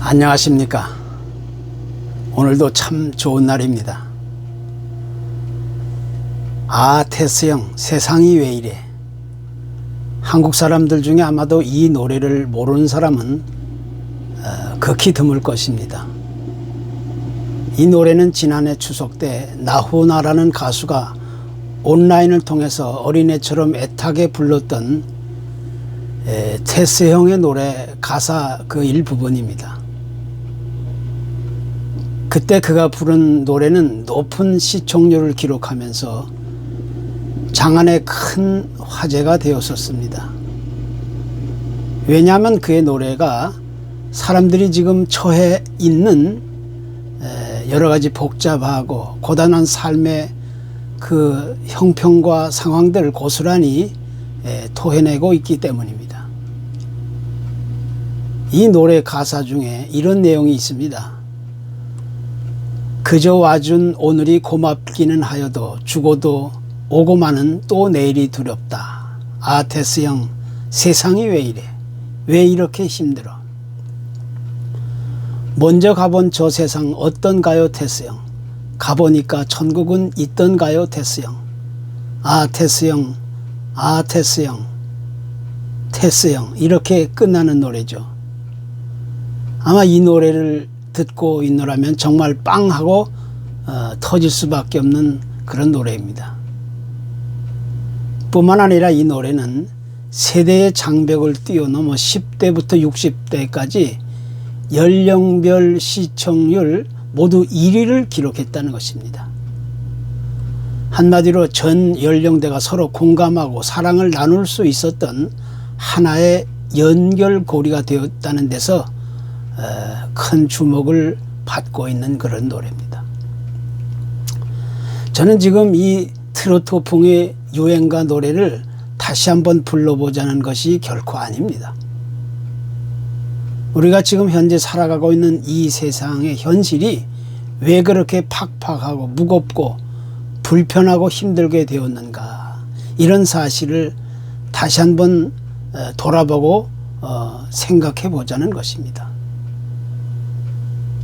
안녕하십니까. 오늘도 참 좋은 날입니다. 테스형 세상이 왜 이래. 한국 사람들 중에 아마도 이 노래를 모르는 사람은 극히 드물 것입니다. 이 노래는 지난해 추석 때 나훈아라는 가수가 온라인을 통해서 어린애처럼 애타게 불렀던 테스형의 노래 가사 그 일부분입니다. 그때 그가 부른 노래는 높은 시청률을 기록하면서 장안의 큰 화제가 되었었습니다. 왜냐하면 그의 노래가 사람들이 지금 처해 있는 여러 가지 복잡하고 고단한 삶의 그 형편과 상황들을 고스란히 토해내고 있기 때문입니다. 이 노래 가사 중에 이런 내용이 있습니다. 그저 와준 오늘이 고맙기는 하여도 죽어도 오고 마는 또 내일이 두렵다. 테스형 세상이 왜 이래. 왜 이렇게 힘들어. 먼저 가본 저 세상 어떤가요 테스형. 가보니까 천국은 있던가요 테스형. 테스형 테스형 테스형 이렇게 끝나는 노래죠. 아마 이 노래를 듣고 있노라면 정말 빵 하고 터질 수밖에 없는 그런 노래입니다. 뿐만 아니라 이 노래는 세대의 장벽을 뛰어넘어 10대부터 60대까지 연령별 시청률 모두 1위를 기록했다는 것입니다. 한마디로 전 연령대가 서로 공감하고 사랑을 나눌 수 있었던 하나의 연결고리가 되었다는 데서 큰 주목을 받고 있는 그런 노래입니다. 저는 지금 이 트로트풍의 유행가 노래를 다시 한번 불러보자는 것이 결코 아닙니다. 우리가 지금 현재 살아가고 있는 이 세상의 현실이 왜 그렇게 팍팍하고 무겁고 불편하고 힘들게 되었는가, 이런 사실을 다시 한번 돌아보고 생각해 보자는 것입니다.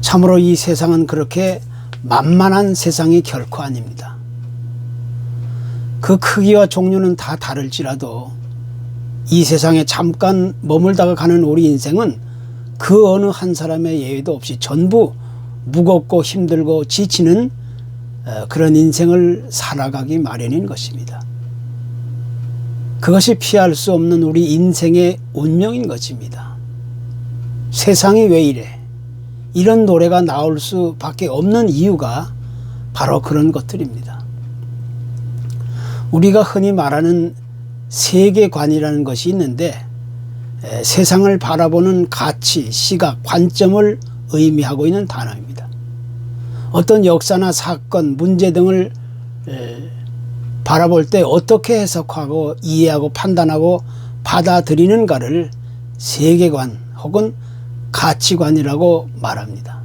참으로 이 세상은 그렇게 만만한 세상이 결코 아닙니다. 그 크기와 종류는 다 다를지라도 이 세상에 잠깐 머물다가 가는 우리 인생은 그 어느 한 사람의 예외도 없이 전부 무겁고 힘들고 지치는 그런 인생을 살아가기 마련인 것입니다. 그것이 피할 수 없는 우리 인생의 운명인 것입니다. 세상이 왜 이래. 이런 노래가 나올 수밖에 없는 이유가 바로 그런 것들입니다. 우리가 흔히 말하는 세계관이라는 것이 있는데 세상을 바라보는 가치, 시각, 관점을 의미하고 있는 단어입니다. 어떤 역사나 사건, 문제 등을 바라볼 때 어떻게 해석하고 이해하고 판단하고 받아들이는가를 세계관 혹은 가치관이라고 말합니다.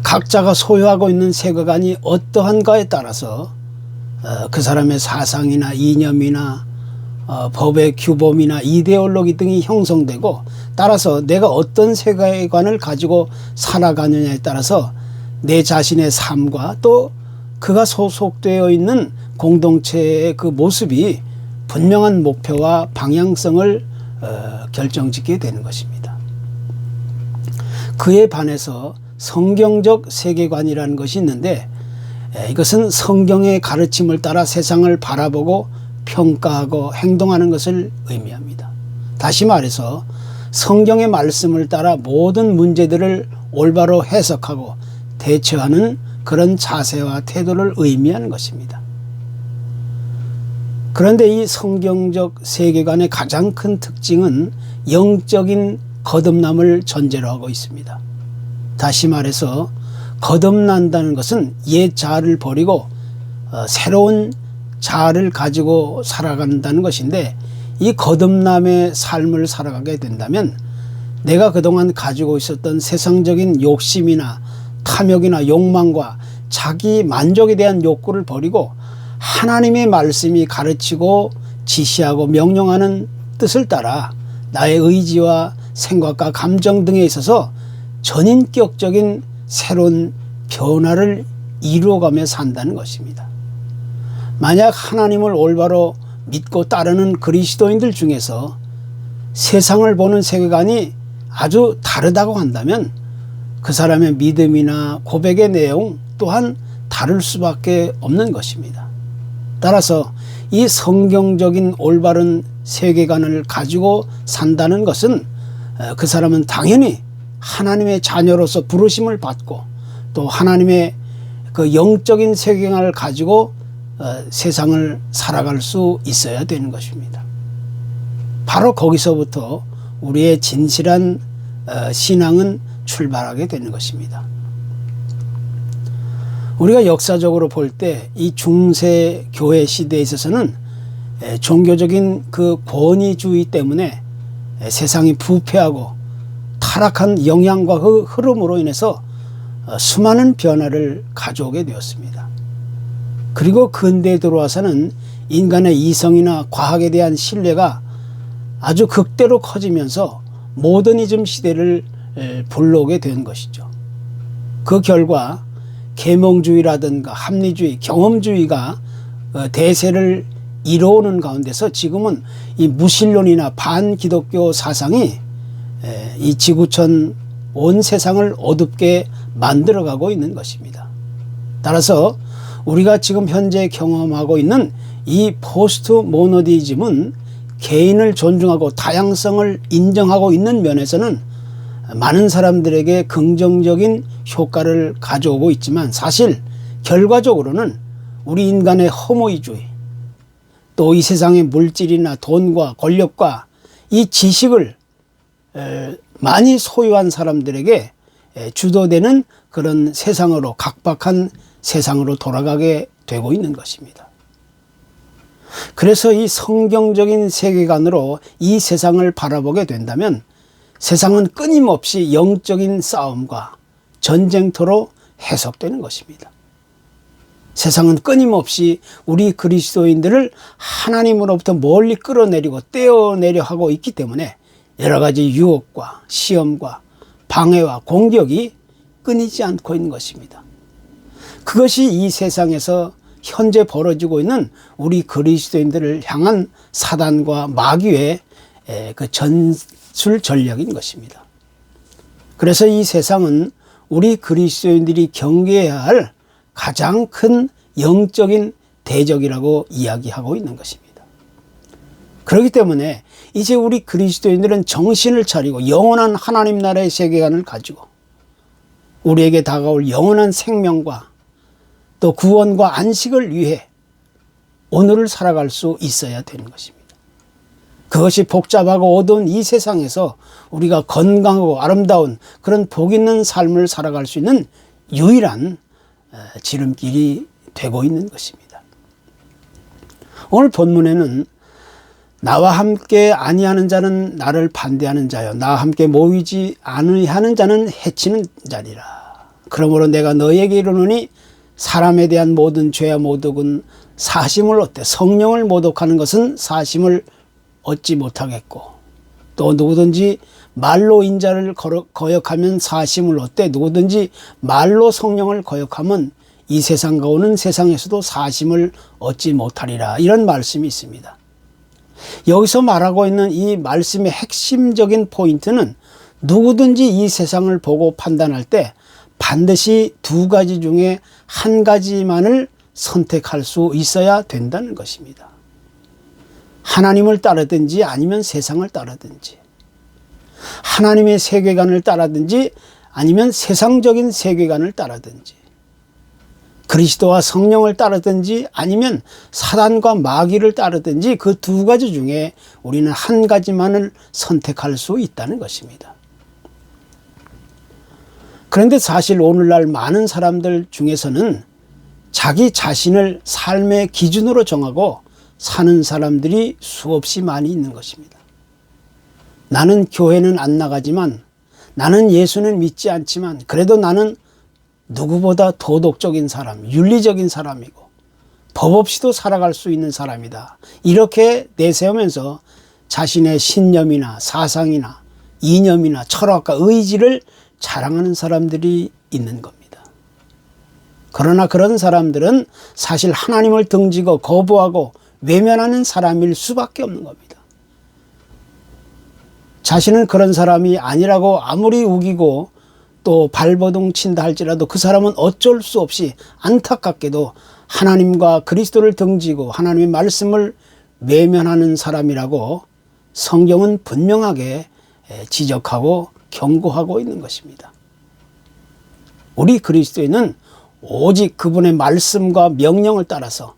각자가 소유하고 있는 세계관이 어떠한가에 따라서 그 사람의 사상이나 이념이나 법의 규범이나 이데올로기 등이 형성되고, 따라서 내가 어떤 세계관을 가지고 살아가느냐에 따라서 내 자신의 삶과 또 그가 소속되어 있는 공동체의 그 모습이 분명한 목표와 방향성을 결정짓게 되는 것입니다. 그에 반해서 성경적 세계관이라는 것이 있는데, 이것은 성경의 가르침을 따라 세상을 바라보고 평가하고 행동하는 것을 의미합니다. 다시 말해서 성경의 말씀을 따라 모든 문제들을 올바로 해석하고 대처하는 그런 자세와 태도를 의미하는 것입니다. 그런데 이 성경적 세계관의 가장 큰 특징은 영적인 거듭남을 전제로 하고 있습니다. 다시 말해서 거듭난다는 것은 옛 자아를 버리고 새로운 자아를 가지고 살아간다는 것인데, 이 거듭남의 삶을 살아가게 된다면 내가 그동안 가지고 있었던 세상적인 욕심이나 탐욕이나 욕망과 자기 만족에 대한 욕구를 버리고 하나님의 말씀이 가르치고 지시하고 명령하는 뜻을 따라 나의 의지와 생각과 감정 등에 있어서 전인격적인 새로운 변화를 이루어가며 산다는 것입니다. 만약 하나님을 올바로 믿고 따르는 그리스도인들 중에서 세상을 보는 세계관이 아주 다르다고 한다면 그 사람의 믿음이나 고백의 내용 또한 다를 수밖에 없는 것입니다. 따라서 이 성경적인 올바른 세계관을 가지고 산다는 것은 그 사람은 당연히 하나님의 자녀로서 부르심을 받고 또 하나님의 그 영적인 세계관을 가지고 세상을 살아갈 수 있어야 되는 것입니다. 바로 거기서부터 우리의 진실한 신앙은 출발하게 되는 것입니다. 우리가 역사적으로 볼 때 이 중세 교회 시대에 있어서는 종교적인 그 권위주의 때문에 세상이 부패하고 타락한 영향과 흐름으로 인해서 수많은 변화를 가져오게 되었습니다. 그리고 근대에 들어와서는 인간의 이성이나 과학에 대한 신뢰가 아주 극대로 커지면서 모더니즘 시대를 불러오게 된 것이죠. 그 결과 계몽주의라든가 합리주의, 경험주의가 대세를 이뤄오는 가운데서 지금은 이 무신론이나 반기독교 사상이 이 지구촌 온 세상을 어둡게 만들어가고 있는 것입니다. 따라서 우리가 지금 현재 경험하고 있는 이 포스트 모노디즘은 개인을 존중하고 다양성을 인정하고 있는 면에서는 많은 사람들에게 긍정적인 효과를 가져오고 있지만 사실 결과적으로는 우리 인간의 허무주의 또 이 세상의 물질이나 돈과 권력과 이 지식을 많이 소유한 사람들에게 주도되는 그런 세상으로 각박한 세상으로 돌아가게 되고 있는 것입니다. 그래서 이 성경적인 세계관으로 이 세상을 바라보게 된다면 세상은 끊임없이 영적인 싸움과 전쟁터로 해석되는 것입니다. 세상은 끊임없이 우리 그리스도인들을 하나님으로부터 멀리 끌어내리고 떼어내려 하고 있기 때문에 여러 가지 유혹과 시험과 방해와 공격이 끊이지 않고 있는 것입니다. 그것이 이 세상에서 현재 벌어지고 있는 우리 그리스도인들을 향한 사단과 마귀의 그 전술 전략인 것입니다. 그래서 이 세상은 우리 그리스도인들이 경계해야 할 가장 큰 영적인 대적이라고 이야기하고 있는 것입니다. 그렇기 때문에 이제 우리 그리스도인들은 정신을 차리고 영원한 하나님 나라의 세계관을 가지고 우리에게 다가올 영원한 생명과 또 구원과 안식을 위해 오늘을 살아갈 수 있어야 되는 것입니다. 그것이 복잡하고 어두운 이 세상에서 우리가 건강하고 아름다운 그런 복 있는 삶을 살아갈 수 있는 유일한 지름길이 되고 있는 것입니다. 오늘 본문에는 나와 함께 아니하는 자는 나를 반대하는 자요 나와 함께 모이지 아니하는 자는 해치는 자리라. 그러므로 내가 너희에게 이르노니 사람에 대한 모든 죄와 모독은 사심을 얻되 성령을 모독하는 것은 사심을 얻지 못하겠고 또 누구든지 말로 인자를 거역하면 사심을 얻되 누구든지 말로 성령을 거역하면 이 세상과 오는 세상에서도 사심을 얻지 못하리라. 이런 말씀이 있습니다. 여기서 말하고 있는 이 말씀의 핵심적인 포인트는 누구든지 이 세상을 보고 판단할 때 반드시 두 가지 중에 한 가지만을 선택할 수 있어야 된다는 것입니다. 하나님을 따르든지 아니면 세상을 따르든지, 하나님의 세계관을 따르든지 아니면 세상적인 세계관을 따르든지, 그리스도와 성령을 따르든지 아니면 사단과 마귀를 따르든지 그 두 가지 중에 우리는 한 가지만을 선택할 수 있다는 것입니다. 그런데 사실 오늘날 많은 사람들 중에서는 자기 자신을 삶의 기준으로 정하고 사는 사람들이 수없이 많이 있는 것입니다. 나는 교회는 안 나가지만, 나는 예수는 믿지 않지만 그래도 나는 누구보다 도덕적인 사람, 윤리적인 사람이고 법 없이도 살아갈 수 있는 사람이다. 이렇게 내세우면서 자신의 신념이나 사상이나 이념이나 철학과 의지를 자랑하는 사람들이 있는 겁니다. 그러나 그런 사람들은 사실 하나님을 등지고 거부하고 외면하는 사람일 수밖에 없는 겁니다. 자신은 그런 사람이 아니라고 아무리 우기고 또 발버둥 친다 할지라도 그 사람은 어쩔 수 없이 안타깝게도 하나님과 그리스도를 등지고 하나님의 말씀을 외면하는 사람이라고 성경은 분명하게 지적하고 경고하고 있는 것입니다. 우리 그리스도인은 오직 그분의 말씀과 명령을 따라서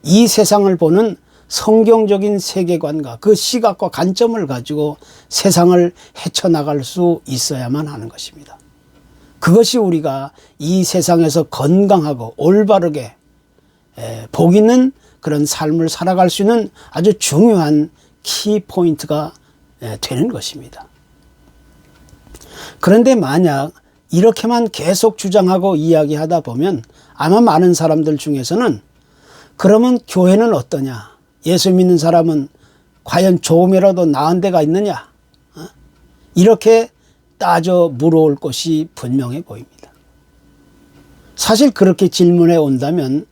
이 세상을 보는 성경적인 세계관과 그 시각과 관점을 가지고 세상을 헤쳐나갈 수 있어야만 하는 것입니다. 그것이 우리가 이 세상에서 건강하고 올바르게 복 있는 그런 삶을 살아갈 수 있는 아주 중요한 키포인트가 되는 것입니다. 그런데 만약 이렇게만 계속 주장하고 이야기하다 보면 아마 많은 사람들 중에서는 그러면 교회는 어떠냐? 예수 믿는 사람은 과연 조금이라도 나은 데가 있느냐? 이렇게 따져 물어올 것이 분명해 보입니다. 사실 그렇게 질문해 온다면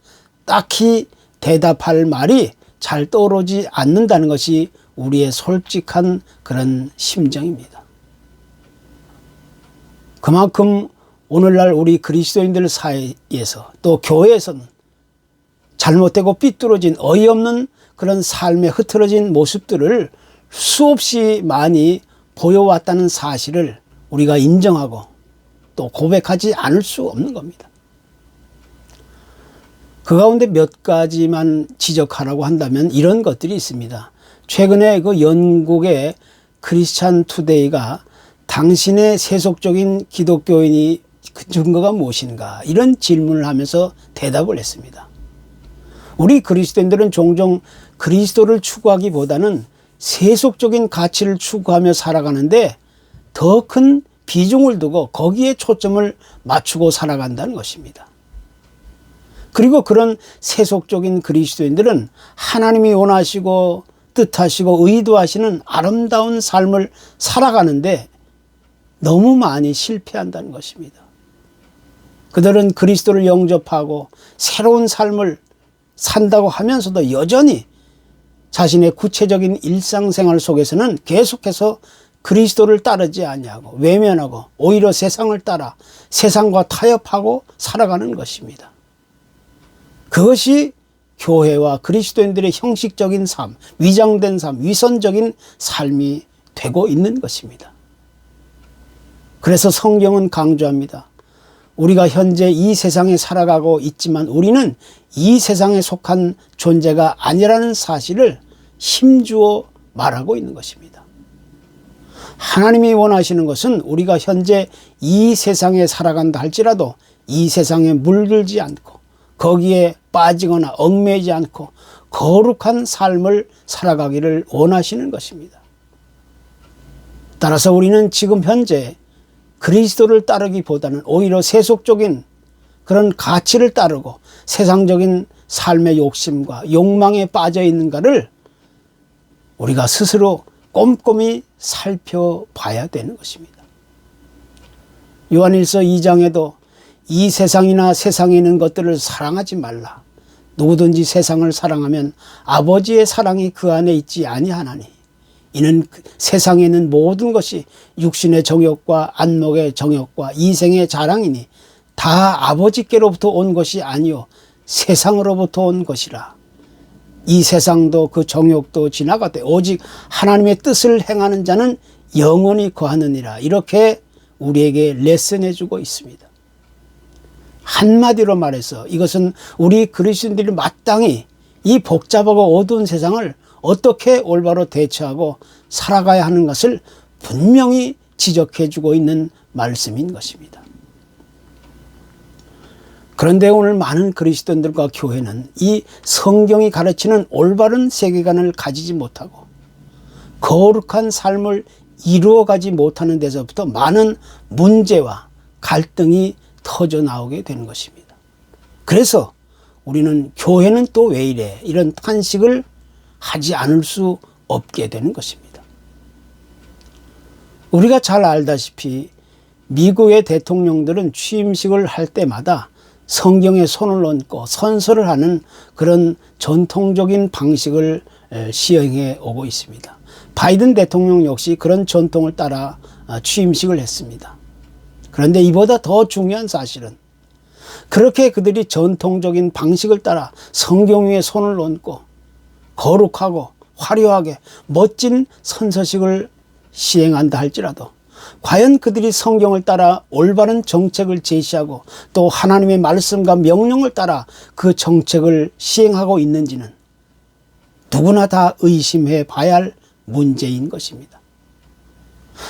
딱히 대답할 말이 잘 떠오르지 않는다는 것이 우리의 솔직한 그런 심정입니다. 그만큼 오늘날 우리 그리스도인들 사이에서 또 교회에서는 잘못되고 삐뚤어진 어이없는 그런 삶에 흐트러진 모습들을 수없이 많이 보여왔다는 사실을 우리가 인정하고 또 고백하지 않을 수 없는 겁니다. 그 가운데 몇 가지만 지적하라고 한다면 이런 것들이 있습니다. 최근에 그 영국의 크리스찬 투데이가 당신의 세속적인 기독교인이 그 증거가 무엇인가 이런 질문을 하면서 대답을 했습니다. 우리 그리스도인들은 종종 그리스도를 추구하기보다는 세속적인 가치를 추구하며 살아가는데 더 큰 비중을 두고 거기에 초점을 맞추고 살아간다는 것입니다. 그리고 그런 세속적인 그리스도인들은 하나님이 원하시고 뜻하시고 의도하시는 아름다운 삶을 살아가는데 너무 많이 실패한다는 것입니다. 그들은 그리스도를 영접하고 새로운 삶을 산다고 하면서도 여전히 자신의 구체적인 일상생활 속에서는 계속해서 그리스도를 따르지 아니하고 외면하고 오히려 세상을 따라 세상과 타협하고 살아가는 것입니다. 그것이 교회와 그리스도인들의 형식적인 삶, 위장된 삶, 위선적인 삶이 되고 있는 것입니다. 그래서 성경은 강조합니다. 우리가 현재 이 세상에 살아가고 있지만 우리는 이 세상에 속한 존재가 아니라는 사실을 힘주어 말하고 있는 것입니다. 하나님이 원하시는 것은 우리가 현재 이 세상에 살아간다 할지라도 이 세상에 물들지 않고 거기에 빠지거나 얽매이지 않고 거룩한 삶을 살아가기를 원하시는 것입니다. 따라서 우리는 지금 현재 그리스도를 따르기보다는 오히려 세속적인 그런 가치를 따르고 세상적인 삶의 욕심과 욕망에 빠져 있는가를 우리가 스스로 꼼꼼히 살펴봐야 되는 것입니다. 요한일서 2장에도 이 세상이나 세상에 있는 것들을 사랑하지 말라. 누구든지 세상을 사랑하면 아버지의 사랑이 그 안에 있지 아니하나니 이는 세상에 있는 모든 것이 육신의 정욕과 안목의 정욕과 이생의 자랑이니 다 아버지께로부터 온 것이 아니요 세상으로부터 온 것이라. 이 세상도 그 정욕도 지나가되 오직 하나님의 뜻을 행하는 자는 영원히 거하느니라. 이렇게 우리에게 레슨해 주고 있습니다. 한마디로 말해서 이것은 우리 그리스도인들이 마땅히 이 복잡하고 어두운 세상을 어떻게 올바로 대처하고 살아가야 하는 것을 분명히 지적해 주고 있는 말씀인 것입니다. 그런데 오늘 많은 그리스도인들과 교회는 이 성경이 가르치는 올바른 세계관을 가지지 못하고 거룩한 삶을 이루어가지 못하는 데서부터 많은 문제와 갈등이 터져 나오게 되는 것입니다. 그래서 우리는 교회는 또 왜 이래? 이런 탄식을 하지 않을 수 없게 되는 것입니다. 우리가 잘 알다시피 미국의 대통령들은 취임식을 할 때마다 성경에 손을 얹고 선서를 하는 그런 전통적인 방식을 시행해 오고 있습니다. 바이든 대통령 역시 그런 전통을 따라 취임식을 했습니다. 그런데 이보다 더 중요한 사실은 그렇게 그들이 전통적인 방식을 따라 성경 위에 손을 얹고 거룩하고 화려하게 멋진 선서식을 시행한다 할지라도 과연 그들이 성경을 따라 올바른 정책을 제시하고 또 하나님의 말씀과 명령을 따라 그 정책을 시행하고 있는지는 누구나 다 의심해 봐야 할 문제인 것입니다.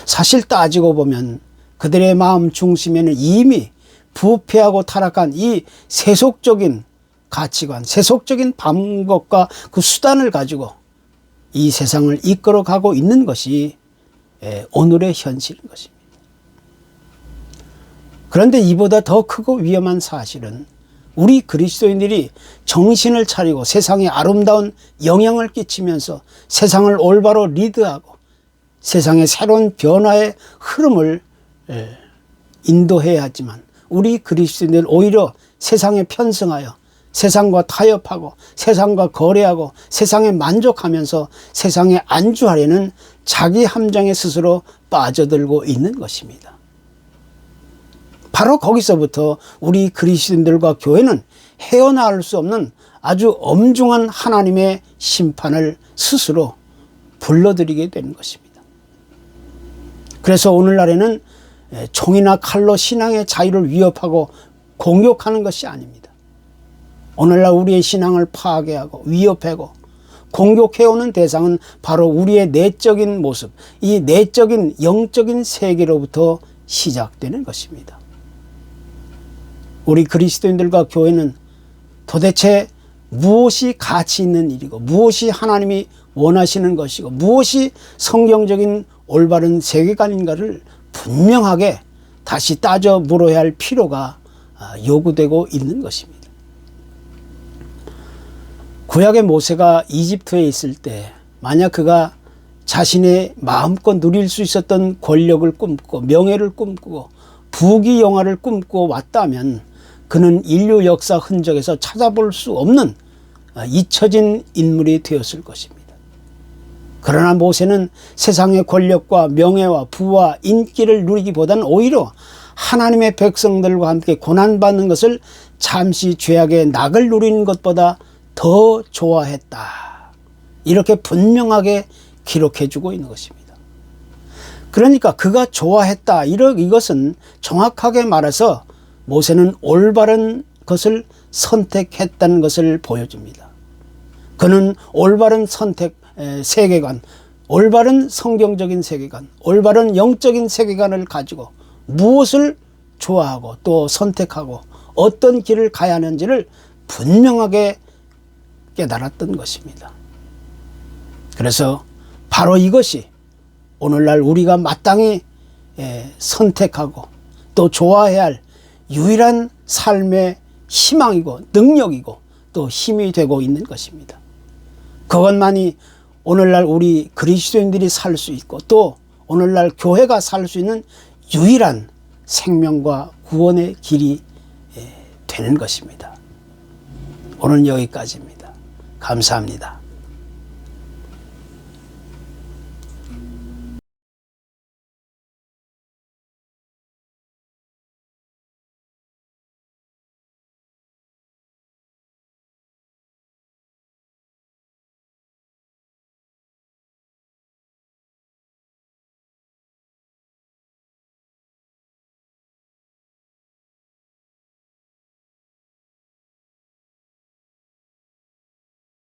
사실 따지고 보면 그들의 마음 중심에는 이미 부패하고 타락한 이 세속적인 가치관, 세속적인 방법과 그 수단을 가지고 이 세상을 이끌어가고 있는 것이 오늘의 현실인 것입니다. 그런데 이보다 더 크고 위험한 사실은 우리 그리스도인들이 정신을 차리고 세상에 아름다운 영향을 끼치면서 세상을 올바로 리드하고 세상의 새로운 변화의 흐름을 인도해야 하지만 우리 그리스도인들 오히려 세상에 편승하여 세상과 타협하고 세상과 거래하고 세상에 만족하면서 세상에 안주하려는 자기 함정에 스스로 빠져들고 있는 것입니다. 바로 거기서부터 우리 그리스도인들과 교회는 헤어나올 수 없는 아주 엄중한 하나님의 심판을 스스로 불러들이게 되는 것입니다. 그래서 오늘날에는 총이나 칼로 신앙의 자유를 위협하고 공격하는 것이 아닙니다. 오늘날 우리의 신앙을 파괴하고 위협하고 공격해오는 대상은 바로 우리의 내적인 모습, 이 내적인 영적인 세계로부터 시작되는 것입니다. 우리 그리스도인들과 교회는 도대체 무엇이 가치 있는 일이고 무엇이 하나님이 원하시는 것이고 무엇이 성경적인 올바른 세계관인가를 분명하게 다시 따져 물어야 할 필요가 요구되고 있는 것입니다. 구약의 모세가 이집트에 있을 때 만약 그가 자신의 마음껏 누릴 수 있었던 권력을 꿈꾸고 명예를 꿈꾸고 부귀영화를 꿈꾸고 왔다면 그는 인류 역사 흔적에서 찾아볼 수 없는 잊혀진 인물이 되었을 것입니다. 그러나 모세는 세상의 권력과 명예와 부와 인기를 누리기보다는 오히려 하나님의 백성들과 함께 고난받는 것을 잠시 죄악의 낙을 누리는 것보다 더 좋아했다. 이렇게 분명하게 기록해주고 있는 것입니다. 그러니까 그가 좋아했다. 이것은 정확하게 말해서 모세는 올바른 것을 선택했다는 것을 보여줍니다. 그는 올바른 선택 세계관, 올바른 성경적인 세계관, 올바른 영적인 세계관을 가지고 무엇을 좋아하고 또 선택하고 어떤 길을 가야 하는지를 분명하게 깨달았던 것입니다. 그래서 바로 이것이 오늘날 우리가 마땅히 선택하고 또 좋아해야 할 유일한 삶의 희망이고 능력이고 또 힘이 되고 있는 것입니다. 그것만이 오늘날 우리 그리스도인들이 살 수 있고 또 오늘날 교회가 살 수 있는 유일한 생명과 구원의 길이 되는 것입니다. 오늘 여기까지입니다. 감사합니다.